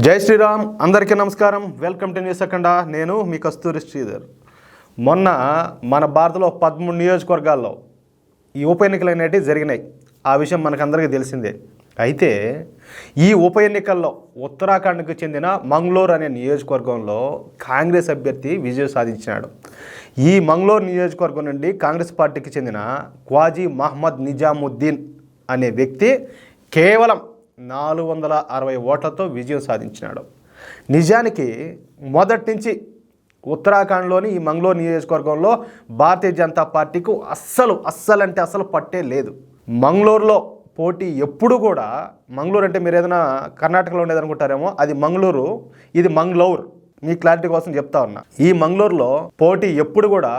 జై శ్రీరామ్. అందరికీ నమస్కారం. వెల్కమ్ టు న్యూస్ అఖండ. నేను మీ కస్తూరి శ్రీధర్. మొన్న మన భారత్లో 13 నియోజకవర్గాల్లో ఈ ఉప ఎన్నికలు అనేటివి జరిగినాయి. ఆ విషయం మనకందరికీ తెలిసిందే. అయితే ఈ ఉప ఎన్నికల్లో ఉత్తరాఖండ్కు చెందిన మంగళూరు అనే నియోజకవర్గంలో కాంగ్రెస్ అభ్యర్థి విజయం సాధించినాడు. ఈ మంగళూరు నియోజకవర్గం నుండి కాంగ్రెస్ పార్టీకి చెందిన క్వాజీ మహమ్మద్ నిజాముద్దీన్ అనే వ్యక్తి కేవలం 460 ఓట్లతో విజయం సాధించినాడు. నిజానికి మొదటి నుంచి ఉత్తరాఖండ్లోని ఈ మంగళూరు నియోజకవర్గంలో భారతీయ జనతా పార్టీకు అస్సలు పట్టే లేదు. మంగళూరులో పోటీ ఎప్పుడు కూడా, మంగళూరు అంటే మీరు ఏదైనా కర్ణాటకలో ఉండేదనుకుంటారేమో, అది మంగళూరు, ఇది మంగళూరు. మీ క్లారిటీ కోసం చెప్తా ఉన్నా. ఈ మంగళూరులో పోటీ ఎప్పుడు కూడా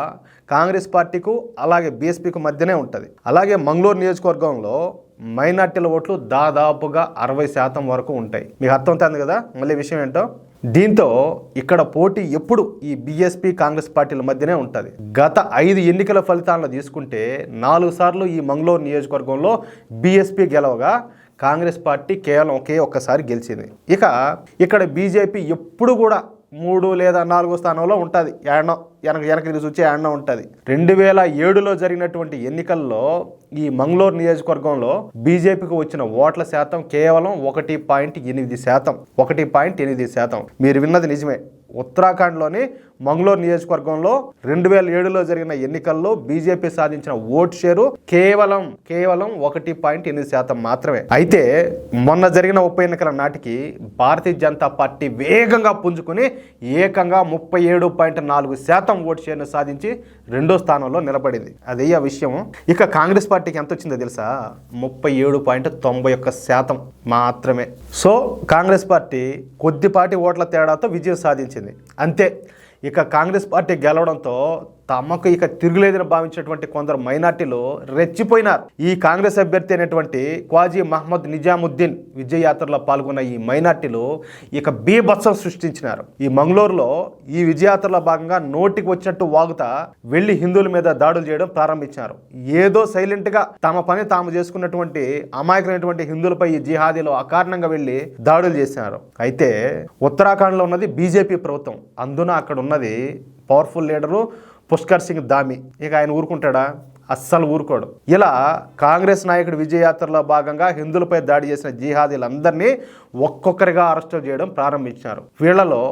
కాంగ్రెస్ పార్టీకు అలాగే బీఎస్పీకి మధ్యనే ఉంటుంది. అలాగే మంగళూరు నియోజకవర్గంలో మైనార్టీల ఓట్లు దాదాపుగా 60% వరకు ఉంటాయి. మీకు అర్థమవుతుంది కదా మళ్ళీ విషయం ఏంటో. దీంతో ఇక్కడ పోటీ ఎప్పుడు ఈ బీఎస్పీ కాంగ్రెస్ పార్టీల మధ్యనే ఉంటుంది. గత 5 ఎన్నికల ఫలితాలను తీసుకుంటే 4 సార్లు ఈ మంగళూరు నియోజకవర్గంలో బీఎస్పీ గెలవగా కాంగ్రెస్ పార్టీ కేవలం ఒక్కసారి గెలిచింది. ఇక ఇక్కడ బీజేపీ ఎప్పుడు కూడా 3 లేదా 4 స్థానంలో ఉంటుంది. వెనక్కి చూసి ఏడనో ఉంటుంది. 2007లో జరిగినటువంటి ఎన్నికల్లో ఈ మంగళూరు నియోజకవర్గంలో బీజేపీకి వచ్చిన ఓట్ల శాతం కేవలం 1.8%. మీరు విన్నది నిజమే. ఉత్తరాఖండ్లోని మంగళూరు నియోజకవర్గంలో 2007లో జరిగిన ఎన్నికల్లో బీజేపీ సాధించిన ఓటు షేరు కేవలం 1.8% మాత్రమే. అయితే మొన్న జరిగిన ఉప ఎన్నికల నాటికి భారతీయ జనతా పార్టీ వేగంగా పుంజుకుని ఏకంగా 37.4% ఓటు షేర్ను సాధించి 2వ స్థానంలో నిలబడింది. అదే ఆ విషయం. ఇక కాంగ్రెస్ పార్టీకి ఎంత వచ్చిందో తెలుసా? 37.91% మాత్రమే. సో కాంగ్రెస్ పార్టీ కొద్దిపాటి ఓట్ల తేడాతో విజయం సాధించింది, అంతే. ఇక కాంగ్రెస్ పార్టీ గెలవడంతో తమకు ఇక తిరుగులేదని భావించినటువంటి కొందరు మైనార్టీలు రెచ్చిపోయినారు. ఈ కాంగ్రెస్ అభ్యర్థి అయినటువంటి క్వాజీ మహమ్మద్ నిజాముద్దీన్ విజయయాత్రలో పాల్గొన్న ఈ మైనార్టీలు ఇక బీభత్సం సృష్టించినారు. ఈ మంగళూరులో ఈ విజయయాత్రలో భాగంగా నోటికి వచ్చినట్టు వాగుతా వెళ్లి హిందువుల మీద దాడులు చేయడం ప్రారంభించారు. ఏదో సైలెంట్గా తమ పని తాము చేసుకున్నటువంటి అమాయకులైనటువంటి హిందువులపై ఈ జిహాదీలు అకారణంగా వెళ్లి దాడులు చేసినారు. అయితే ఉత్తరాఖండ్లో ఉన్నది బీజేపీ ప్రభుత్వం. అందున అక్కడ ఉన్నది పవర్ఫుల్ లీడరు పుష్కర్ సింగ్ ధామి. ఇక ఆయన ఊరుకుంటాడా? అస్సలు ఊరుకోడు. ఇలా కాంగ్రెస్ నాయకుడి విజయయాత్రలో భాగంగా హిందువులపై దాడి చేసిన జిహాదీలందరినీ ఒక్కొక్కరిగా అరెస్టు చేయడం ప్రారంభించారు. వీళ్లలో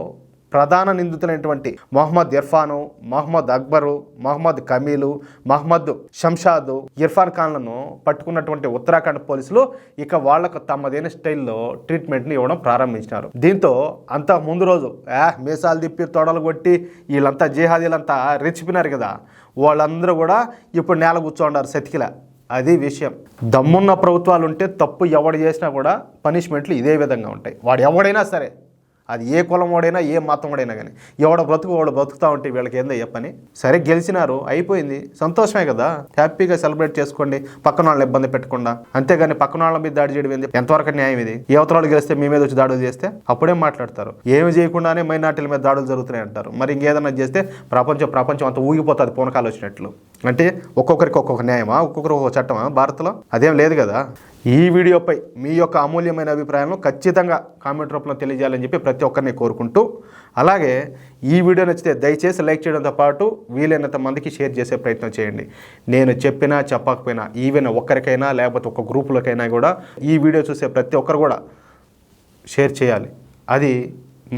ప్రధాన నిందితులైనటువంటి మొహమ్మద్ ఇర్ఫాను, మొహమ్మద్ అక్బరు, మొహమ్మద్ కమీలు, మొహమ్మద్ షంషాదు, ఇర్ఫాన్ ఖాన్లను పట్టుకున్నటువంటి ఉత్తరాఖండ్ పోలీసులు ఇక వాళ్లకు తమదైన స్టైల్లో ట్రీట్మెంట్ని ఇవ్వడం ప్రారంభించినారు. దీంతో అంత ముందు రోజు మీసాలు తిప్పి తొడలు కొట్టి వీళ్ళంతా జిహాదీలంతా రెచ్చిపోయినారు కదా, వాళ్ళందరూ కూడా ఇప్పుడు నేల కూర్చోండారు సెతికిలా. అది విషయం. దమ్మున్న ప్రభుత్వాలు ఉంటే తప్పు ఎవడు చేసినా కూడా పనిష్మెంట్లు ఇదే విధంగా ఉంటాయి. వాడు ఎవడైనా సరే, అది ఏ కులం వాడైనా ఏ మతం వాడైనా కానీ, ఎవడ వాడు బ్రతుకుతా ఉంటే వీళ్ళకి ఏందో పని. సరే గెలిచినారు, అయిపోయింది, సంతోషమే కదా, హ్యాపీగా సెలబ్రేట్ చేసుకోండి, పక్కన వాళ్ళని ఇబ్బంది పెట్టకుండా. అంతేగాని పక్కన వాళ్ళ మీద దాడి చేయడం ఏంది? ఎంతవరకు న్యాయం ఇది? యువతరాలు గెలిస్తే మీ మీద వచ్చి దాడులు చేస్తే అప్పుడేం మాట్లాడతారు? ఏమి చేయకుండానే మైనార్టీల మీద దాడులు జరుగుతున్నాయి అంటారు. మరి ఇంకేదన్నా చేస్తే ప్రపంచం అంతా ఊగిపోతుంది పూనకాలు వచ్చినట్లు. అంటే ఒక్కొక్కరికి ఒక్కొక్క న్యాయమా, ఒక్కొక్కరికి ఒక్కొక్క చట్టమా భారత్లో? అదేం లేదు కదా. ఈ వీడియోపై మీ యొక్క అమూల్యమైన అభిప్రాయాలను ఖచ్చితంగా కామెంట్ రూపంలో తెలియజేయాలని చెప్పి ప్రతి ఒక్కరిని కోరుకుంటూ, అలాగే ఈ వీడియో నచ్చితే దయచేసి లైక్ చేయడంతో పాటు వీలైనంత మందికి షేర్ చేసే ప్రయత్నం చేయండి. నేను చెప్పినా చెప్పకపోయినా, ఈవెన్ ఒక్కరికైనా లేకపోతే ఒక గ్రూపులకైనా కూడా ఈ వీడియో చూసే ప్రతి ఒక్కరు కూడా షేర్ చేయాలి. అది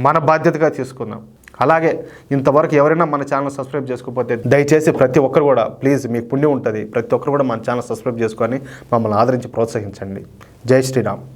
మన బాధ్యతగా తీసుకుందాం. అలాగే ఇంతవరకు ఎవరైనా మన ఛానల్ సబ్స్క్రైబ్ చేసుకోకపోతే దయచేసి ప్రతి ఒక్కరు కూడా ప్లీజ్, మీకు పుణ్యం ఉంటుంది, ప్రతి ఒక్కరు కూడా మన ఛానల్ సబ్స్క్రైబ్ చేసుకొని మమ్మల్ని ఆదరించి ప్రోత్సహించండి. జై శ్రీరామ్.